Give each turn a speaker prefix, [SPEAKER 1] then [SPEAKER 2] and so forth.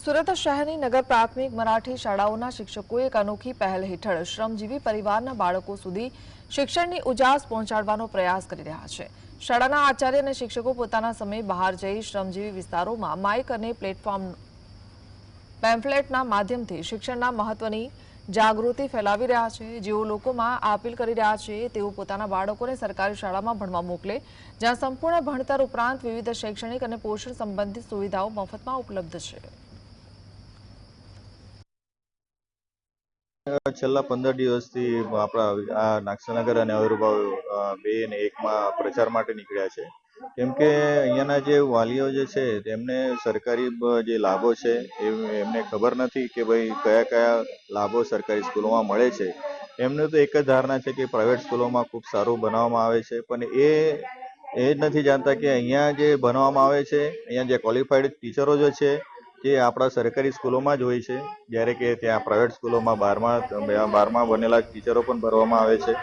[SPEAKER 1] સુરત શહેરની નગર પ્રાથમિક મરાઠી શાળાઓના શિક્ષકોએ એક અનોખી પહેલ હેઠળ શ્રમજીવી પરિવારના બાળકો સુધી શિક્ષણની ઉજાસ પહોંચાડવાનો પ્રયાસ કરી રહ્યા છે। શાળાના આચાર્ય અને શિક્ષકો પોતાના સમય બહાર જઈ શ્રમજીવી વિસ્તારોમાં માઇક અને પ્લેટફોર્મ પેમ્ફલેટના માધ્યમથી શિક્ષણના મહત્વની જાગૃતિ ફેલાવી રહ્યા છે। જેઓ લોકોમાં અપીલ કરી રહ્યા છે તેઓ પોતાના બાળકોને સરકારી શાળામાં ભણવા મોકલે, જ્યાં સંપૂર્ણ ભણતર ઉપરાંત વિવિધ શૈક્ષણિક અને પોષણ સંબંધિત સુવિધાઓ મફતમાં ઉપલબ્ધ છે।
[SPEAKER 2] છેલ્લા 15 દિવસથી આપણા આ નાગસનગર અને અવિર્ભાવ 2 અને 1 માં પ્રચાર માટે નીકળ્યા છે। કેમ કે અહીંયાના જે વાલીઓ જે છે તેમને સરકારી જે લાભો છે એમને ખબર નથી કે ભાઈ કયા કયા લાભો સરકારી સ્કૂલોમાં મળે છે। એમને તો એક જ ધારણા છે કે પ્રાઇવેટ સ્કૂલોમાં ખૂબ સારું ભણાવવામાં આવે છે, પણ એ જ નથી જાણતા કે અહીંયા જે ભણવામાં આવે છે, અહીંયા જે ક્વોલિફાઈડ ટીચરો જે છે જે આપણા સરકારી સ્કૂલોમાં જ હોય છે, જ્યારે કે ત્યાં પ્રાઇવેટ સ્કૂલોમાં 12મા બનેલા ટીચરો પણ ભરવામાં આવે છે।